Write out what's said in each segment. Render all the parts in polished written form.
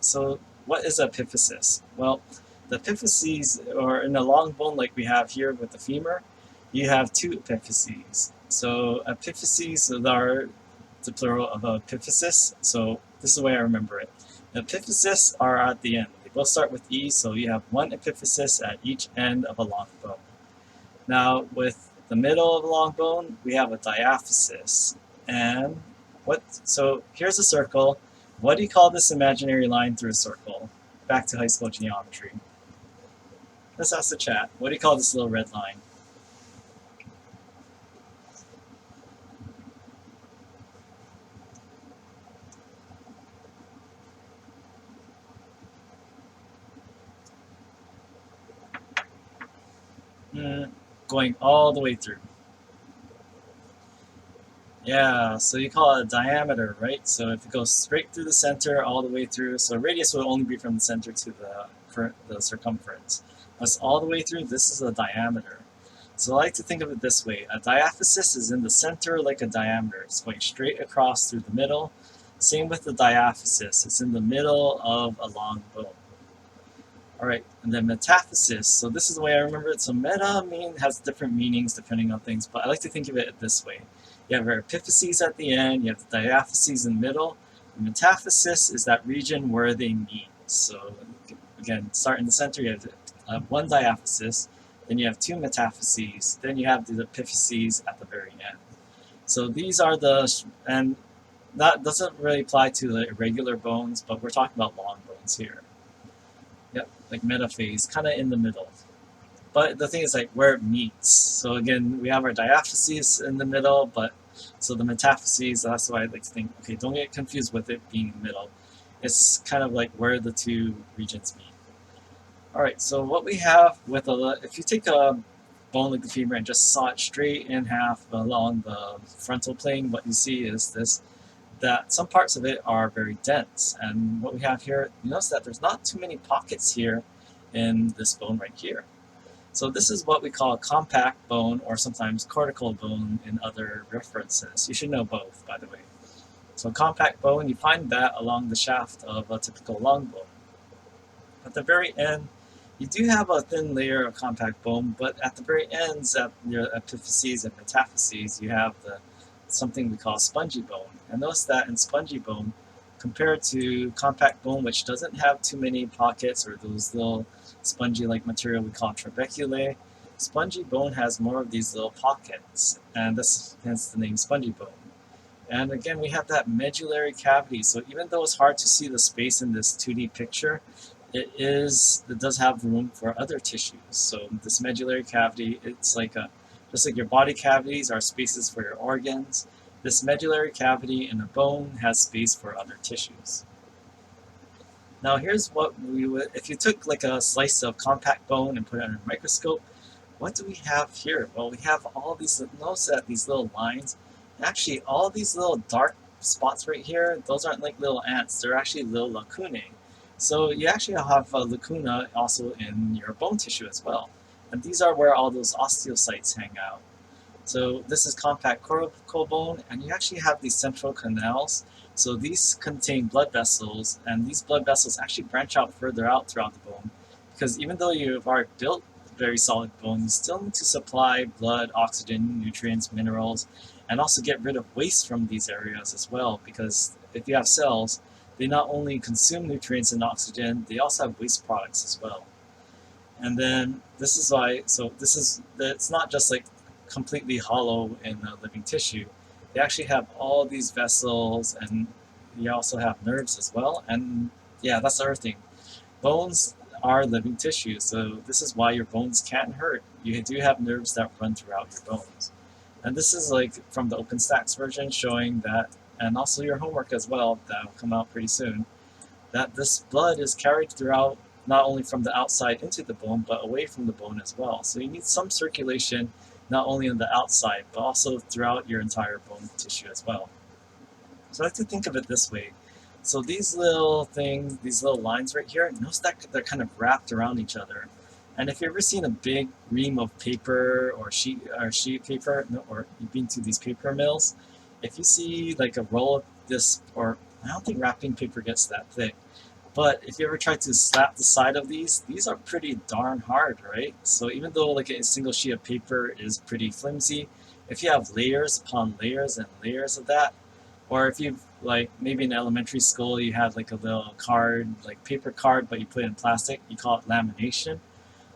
so what is epiphysis? Well, the epiphyses, or in a long bone like we have here with the femur, you have two epiphyses. So epiphyses are the plural of epiphysis, so this is the way I remember it. Epiphysis are at the end. They both start with E, so you have one epiphysis at each end of a long bone. Now, with the middle of a long bone, we have a diaphysis. And so here's a circle. What do you call this imaginary line through a circle? Back to high school geometry. Let's ask the chat. What do you call this little red line? Going all the way through. Yeah, so you call it a diameter, right? So if it goes straight through the center all the way through, so radius will only be from the center to the circumference. That's all the way through, this is a diameter. So I like to think of it this way. A diaphysis is in the center like a diameter. It's going straight across through the middle. Same with the diaphysis. It's in the middle of a long bone. Alright, and then metaphysis. So this is the way I remember it. So meta has different meanings depending on things, but I like to think of it this way. You have your epiphyses at the end, you have the diaphyses in the middle. The metaphysis is that region where they meet. So again, start in the center, you have one diaphysis, then you have two metaphyses, then you have the epiphyses at the very end. So these are and that doesn't really apply to the irregular bones, but we're talking about long bones here. Yep, like metaphase, kind of in the middle. But the thing is like where it meets. So again, we have our diaphyses in the middle, but so the metaphyses, that's why I like to think, okay, don't get confused with it being in the middle. It's kind of like where the two regions meet. Alright, so what we have with if you take a bone like the femur and just saw it straight in half along the frontal plane, what you see is that some parts of it are very dense. And what we have here, you notice that there's not too many pockets here in this bone right here. So this is what we call a compact bone, or sometimes cortical bone in other references. You should know both, by the way. So compact bone, you find that along the shaft of a typical long bone. At the very end, you do have a thin layer of compact bone, but at the very ends, at your epiphyses and metaphyses, you have something we call spongy bone. And notice that in spongy bone, compared to compact bone, which doesn't have too many pockets or those little spongy-like material we call trabeculae, spongy bone has more of these little pockets, and this hence the name spongy bone. And again, we have that medullary cavity, so even though it's hard to see the space in this 2D picture, it does have room for other tissues. So this medullary cavity, it's like just like your body cavities are spaces for your organs, this medullary cavity in a bone has space for other tissues. Now here's what we would, if you took like a slice of compact bone and put it under a microscope, what do we have here? Well, we have all these, notice that these little lines, actually all these little dark spots right here, those aren't like little ants, they're actually little lacunae. So you actually have a lacuna also in your bone tissue as well. And these are where all those osteocytes hang out. So this is compact cortical bone, and you actually have these central canals. So these contain blood vessels, and these blood vessels actually branch out further out throughout the bone. Because even though you've already built very solid bone, you still need to supply blood, oxygen, nutrients, minerals, and also get rid of waste from these areas as well. Because if you have cells, they not only consume nutrients and oxygen, they also have waste products as well. And then this is why, so it's not just like completely hollow in living tissue. They actually have all these vessels, and you also have nerves as well. And yeah, that's the other thing. Bones are living tissue, so this is why your bones can't hurt. You do have nerves that run throughout your bones. And this is like from the OpenStax version showing that, and also your homework as well, that will come out pretty soon, that this blood is carried throughout, not only from the outside into the bone, but away from the bone as well. So you need some circulation, not only on the outside, but also throughout your entire bone tissue as well. So I like to think of it this way. So these little things, these little lines right here, notice that they're kind of wrapped around each other. And if you've ever seen a big ream of paper or sheet paper, or you've been to these paper mills, if you see like a roll of this, or I don't think wrapping paper gets that thick, But if you ever try to slap the side of these are pretty darn hard, right? So even though like a single sheet of paper is pretty flimsy, if you have layers upon layers and layers of that, or if you've like maybe in elementary school you had like a little card, like paper card, but you put it in plastic, you call it lamination.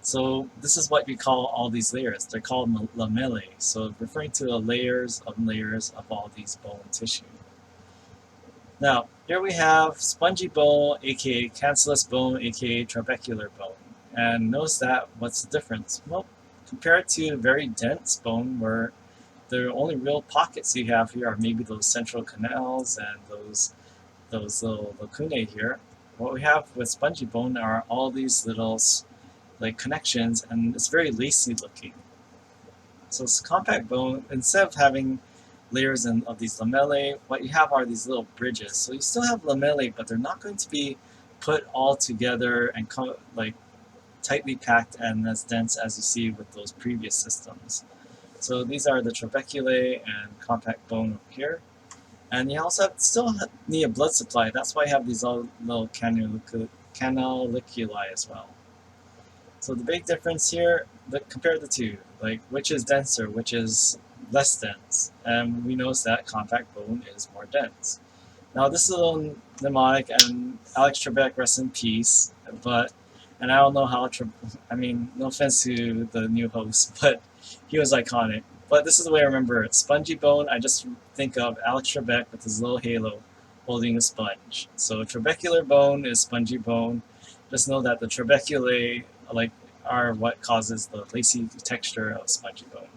So this is what we call all these layers. They're called lamellae. So referring to the layers of all these bone tissue. Now, here we have spongy bone, aka cancellous bone, aka trabecular bone. And notice that, what's the difference? Well, compared to very dense bone, where the only real pockets you have here are maybe those central canals and those little lacunae here. What we have with spongy bone are all these little like connections, and it's very lacy looking. So it's compact bone. Instead of having layers of these lamellae, what you have are these little bridges. So you still have lamellae, but they're not going to be put all together and like tightly packed and as dense as you see with those previous systems. So these are the trabeculae and compact bone over here. And you also still need a blood supply. That's why you have these little canaliculi as well. So the big difference here, compare the two, like which is denser, which is less dense. And we notice that compact bone is more dense. Now this is a little mnemonic, and Alex Trebek, rest in peace, and I don't know how, I mean, no offense to the new host, but he was iconic. But this is the way I remember it. Spongy bone, I just think of Alex Trebek with his little halo holding a sponge. So trabecular bone is spongy bone. Just know that the trabeculae like are what causes the lacy texture of spongy bone.